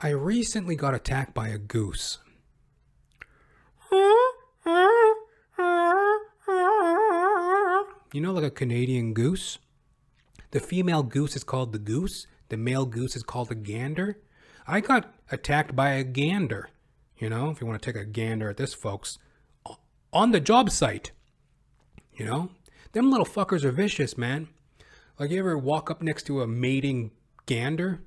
I recently got attacked by a goose. You know, like a Canadian goose? The female goose is called the goose. The male goose is called a gander. I got attacked by a gander. You know, if you want to take a gander at this, folks. On the job site. You know? Them little fuckers are vicious, man. Like, you ever walk up next to a mating gander?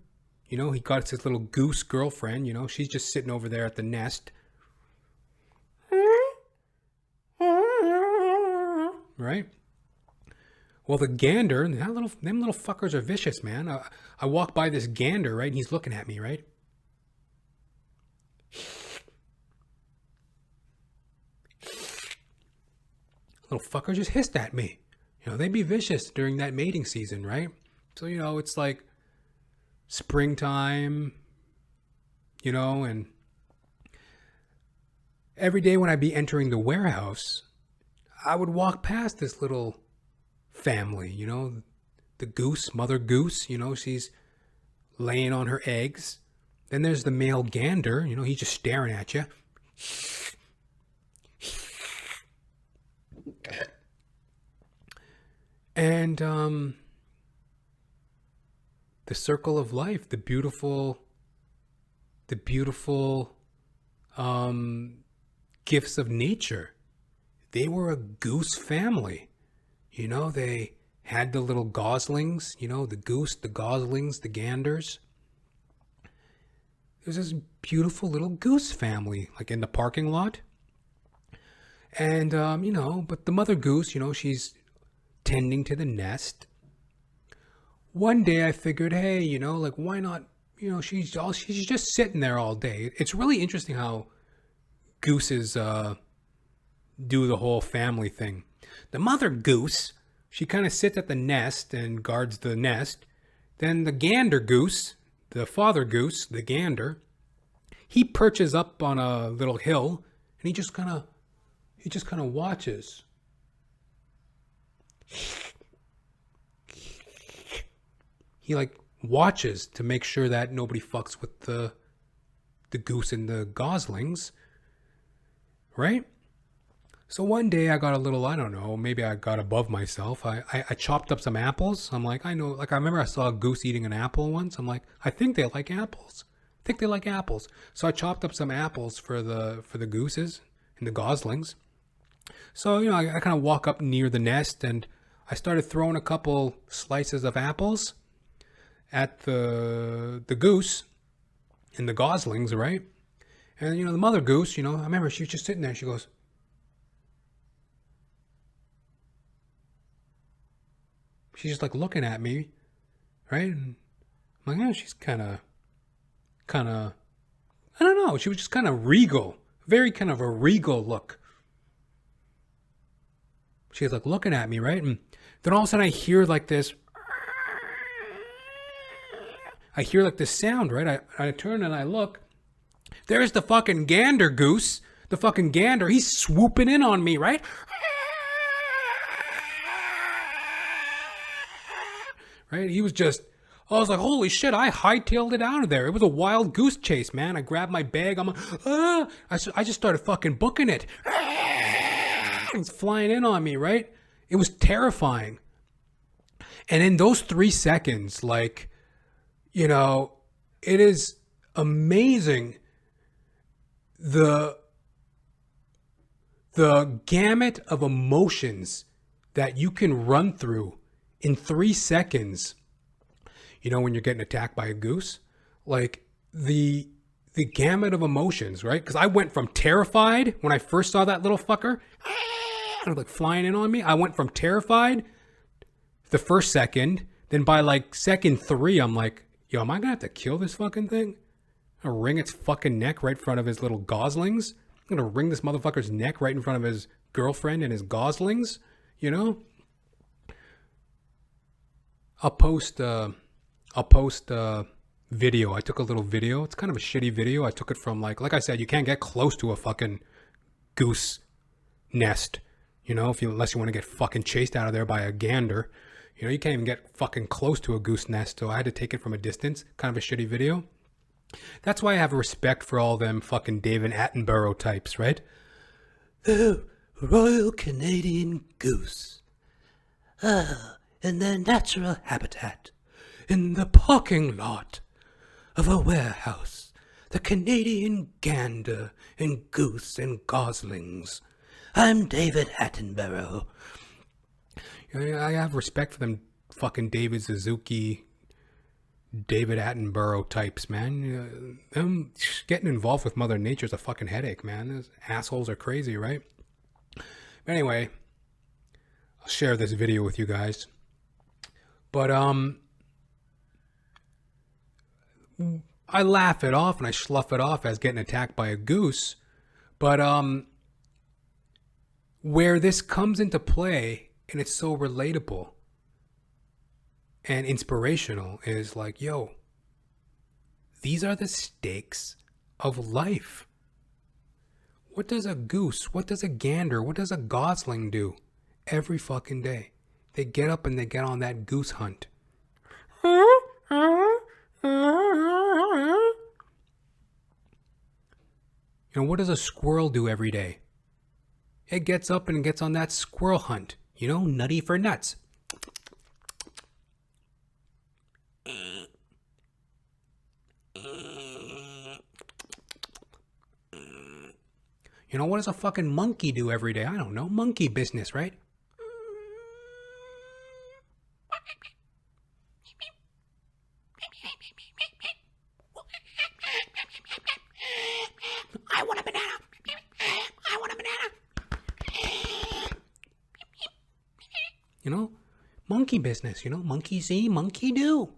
You know, he got his little goose girlfriend, you know, she's just sitting over there at the nest. Right? Well, the gander, them little fuckers are vicious, man. I walk by this gander, right, and he's looking at me, right? Little fucker just hissed at me. You know, they'd be vicious during that mating season, right? So, you know, it's like springtime, you know, and every day when I'd be entering the warehouse, I would walk past this little family, you know, the goose, mother goose, you know, she's laying on her eggs. Then there's the male gander, you know, he's just staring at you. And the circle of life, the beautiful gifts of nature. They were a goose family. You know, they had the little goslings, you know, the goose, the goslings, the ganders. There's this beautiful little goose family, like in the parking lot. And, you know, but the mother goose, you know, she's tending to the nest. One day I figured, hey, you know, like, why not, you know, she's just sitting there all day. It's really interesting how gooses do the whole family thing. The mother goose, she kind of sits at the nest and guards the nest. Then the gander goose, the father goose, the gander, he perches up on a little hill and he just kind of watches. He like watches to make sure that nobody fucks with the goose and the goslings, right? So one day I got a little, I don't know, maybe I got above myself. I chopped up some apples. I'm like, I know, like I remember I saw a goose eating an apple once. I'm like, I think they like apples. So I chopped up some apples for the gooses and the goslings. So, you know, I kind of walk up near the nest and I started throwing a couple slices of apples at the goose and the goslings, right? And, you know, the mother goose, you know, I remember she was just sitting there. She goes, she's just like looking at me, right? And I'm like, oh, she's kind of, I don't know. She was just kind of regal, very kind of a regal look. She was like looking at me, right? And then all of a sudden I hear like this sound, right? I turn and I look. There's the fucking gander goose. The fucking gander. He's swooping in on me, right? Right? He was just, I was like, holy shit, I hightailed it out of there. It was a wild goose chase, man. I grabbed my bag. I'm like, I just started fucking booking it. He's flying in on me, right? It was terrifying. And in those 3 seconds, like, you know, it is amazing the gamut of emotions that you can run through in 3 seconds. You know, when you're getting attacked by a goose, like the gamut of emotions, right? Because I went from terrified when I first saw that little fucker, like flying in on me. I went from terrified the first second, then by like second 3, I'm like, yo, am I gonna have to kill this fucking thing? I'm gonna wring its fucking neck right in front of his little goslings. I'm gonna wring this motherfucker's neck right in front of his girlfriend and his goslings, you know? I'll post video. I took a little video. It's kind of a shitty video. I took it from like I said, you can't get close to a fucking goose nest, you know, unless you want to get fucking chased out of there by a gander. You know, you can't even get fucking close to a goose nest. So I had to take it from a distance. Kind of a shitty video. That's why I have respect for all them fucking David Attenborough types, right? The Royal Canadian Goose. In their natural habitat. In the parking lot of a warehouse. The Canadian gander and goose and goslings. I'm David Attenborough. I have respect for them fucking David Suzuki, David Attenborough types, man. Them getting involved with Mother Nature's a fucking headache, man. Those assholes are crazy, right? But anyway, I'll share this video with you guys. But I laugh it off and I slough it off as getting attacked by a goose. But where this comes into play, and it's so relatable and inspirational, is like, yo, these are the stakes of life. What does a goose, what does a gander, what does a gosling do every fucking day? They get up and they get on that goose hunt. You know, what does a squirrel do every day? It gets up and gets on that squirrel hunt. You know, nutty for nuts. You know, what does a fucking monkey do every day? I don't know. Monkey business, right? I want a banana. I want a banana. You know, monkey business, you know, monkey see, monkey do.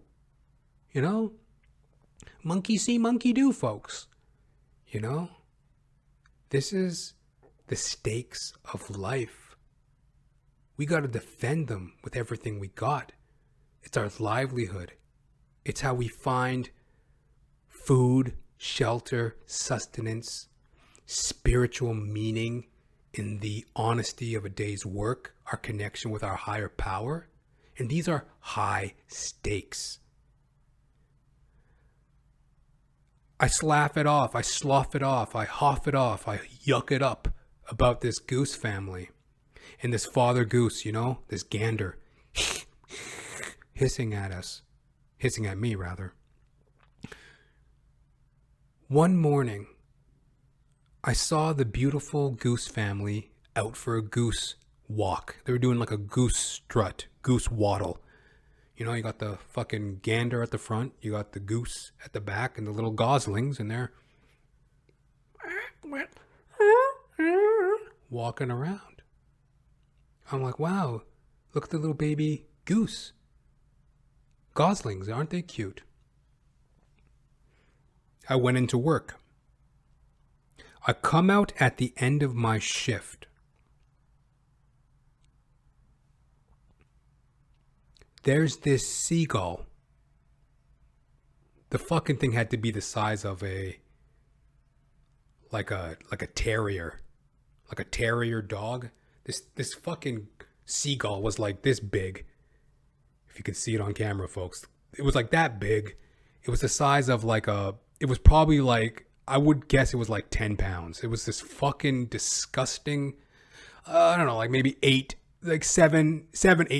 You know, monkey see, monkey do, folks. You know, this is the stakes of life. We got to defend them with everything we got. It's our livelihood. It's how we find food, shelter, sustenance, spiritual meaning in the honesty of a day's work, our connection with our higher power. And these are high stakes. I slaugh it off, I slough it off, I huff it off, I yuck it up about this goose family. And this father goose, you know, this gander, hissing at us. Hissing at me, rather. One morning, I saw the beautiful goose family out for a goose walk. They were doing like a goose strut, goose waddle. You know, you got the fucking gander at the front, you got the goose at the back, and the little goslings, and they're walking around. I'm like, wow, look at the little baby goose. Goslings, aren't they cute? I went into work. I come out at the end of my shift. There's this seagull. The fucking thing had to be the size of like a terrier. Like a terrier dog. This fucking seagull was like this big. If you can see it on camera, folks. It was like that big. It was the size of it was probably like, I would guess it was like 10 pounds. It was this fucking disgusting, I don't know, like maybe 8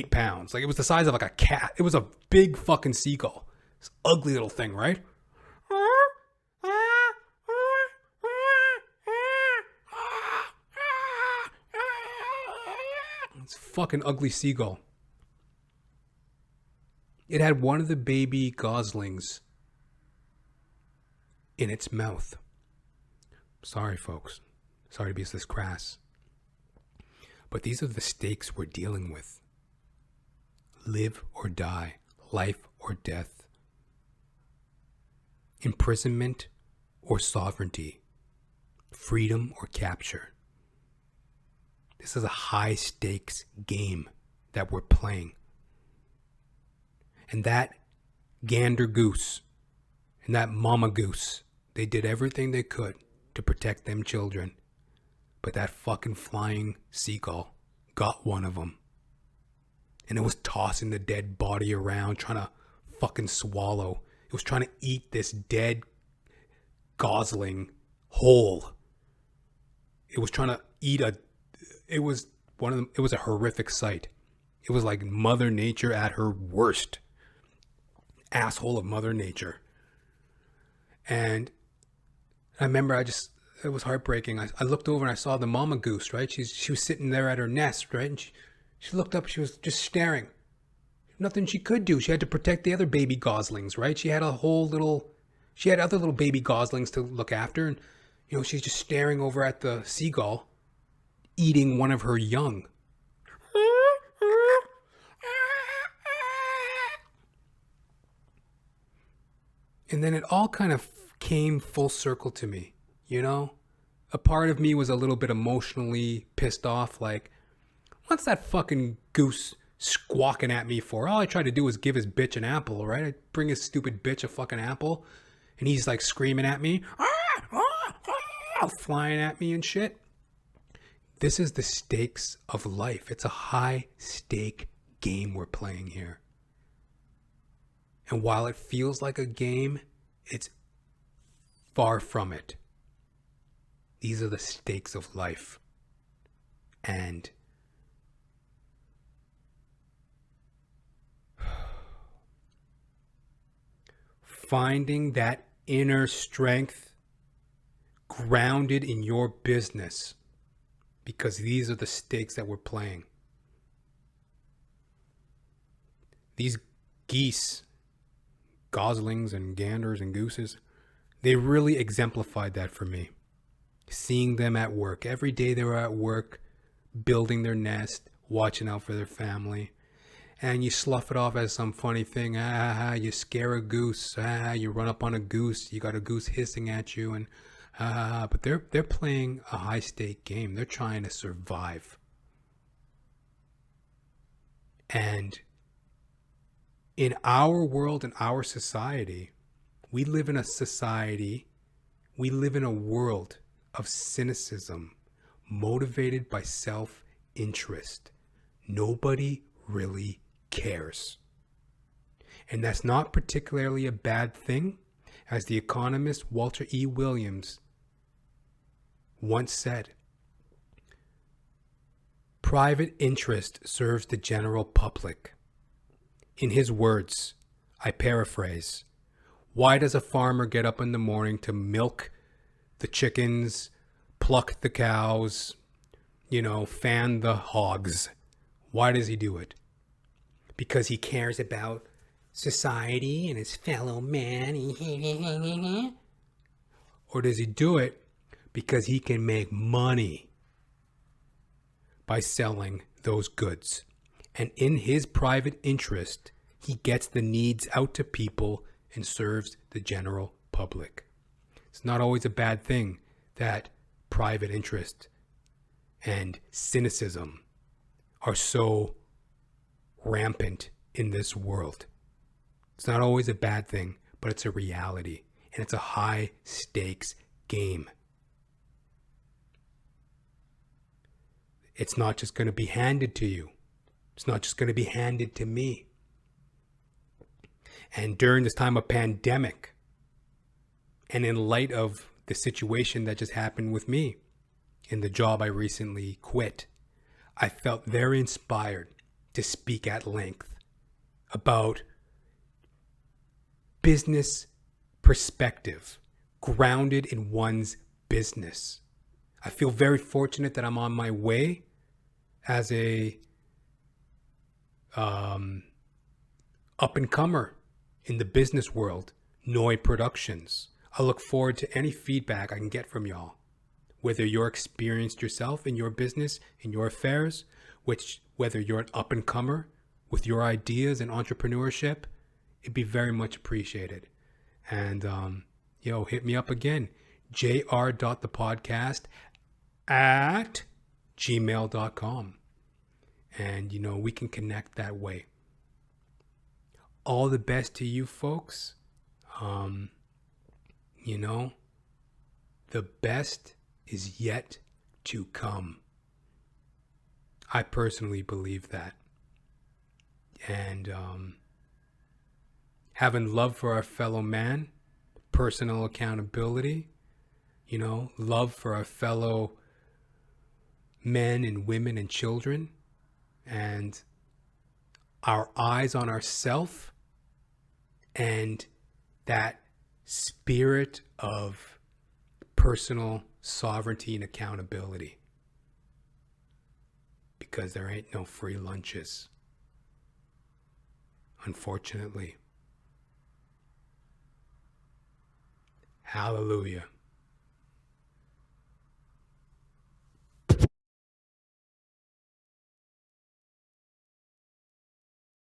pounds. Like it was the size of like a cat. It was a big fucking seagull. This ugly little thing, right? It's fucking ugly seagull. It had one of the baby goslings in its mouth. Sorry, folks. Sorry to be this crass. But these are the stakes we're dealing with. Live or die. Life or death. Imprisonment or sovereignty. Freedom or capture. This is a high stakes game that we're playing. And that gander goose and that mama goose, they did everything they could to protect them children. But that fucking flying seagull got one of them. And it was tossing the dead body around, trying to fucking swallow. It was trying to eat this dead gosling whole. It was trying to eat it was a horrific sight. It was like Mother Nature at her worst. Asshole of Mother Nature. And I remember it was heartbreaking. I looked over and I saw the mama goose, right? She was sitting there at her nest, right? And she looked up, she was just staring. Nothing she could do. She had to protect the other baby goslings, right? She had other little baby goslings to look after. And, she's just staring over at the seagull, eating one of her young. And then it all kind of came full circle to me, A part of me was a little bit emotionally pissed off, like, what's that fucking goose squawking at me for? All I tried to do was give his bitch an apple, right? I bring his stupid bitch a fucking apple, and he's like screaming at me, flying at me and shit. This is the stakes of life. It's a high stake game we're playing here. And while it feels like a game, it's far from it. These are the stakes of life. And finding that inner strength grounded in your business, because these are the stakes that we're playing. These geese, goslings and ganders and gooses, they really exemplified that for me. Seeing them at work. Every day they were at work, building their nest, watching out for their family. And you slough it off as some funny thing. You scare a goose. You run up on a goose. You got a goose hissing at you. And but they're playing a high stake game. They're trying to survive. And in our world, in our society, we live in a world of cynicism motivated by self-interest. Nobody really cares. And that's not particularly a bad thing, as the economist Walter E. Williams once said. Private interest serves the general public. In his words, I paraphrase, why does a farmer get up in the morning to milk the chickens, pluck the cows, fan the hogs? Why does he do it? Because he cares about society and his fellow man? Or does he do it because he can make money by selling those goods? And in his private interest, he gets the needs out to people and serves the general public. It's not always a bad thing that private interest and cynicism are so rampant in this world. It's not always a bad thing, but it's a reality, and it's a high stakes game. It's not just going to be handed to you. It's not just going to be handed to me. And during this time of pandemic, and in light of the situation that just happened with me in the job I recently quit, I felt very inspired to speak at length about business perspective grounded in one's business. I feel very fortunate that I'm on my way as a up-and-comer in the business world, Noi Productions. I look forward to any feedback I can get from y'all, whether you're experienced yourself in your business, in your affairs, whether you're an up-and-comer with your ideas and entrepreneurship, it'd be very much appreciated. And, hit me up again, jr.thepodcast at gmail.com. And, we can connect that way. All the best to you folks. The best is yet to come. I personally believe that. And having love for our fellow man, personal accountability, love for our fellow men and women and children, and our eyes on ourself, and that spirit of personal sovereignty and accountability. Because there ain't no free lunches, unfortunately. Hallelujah.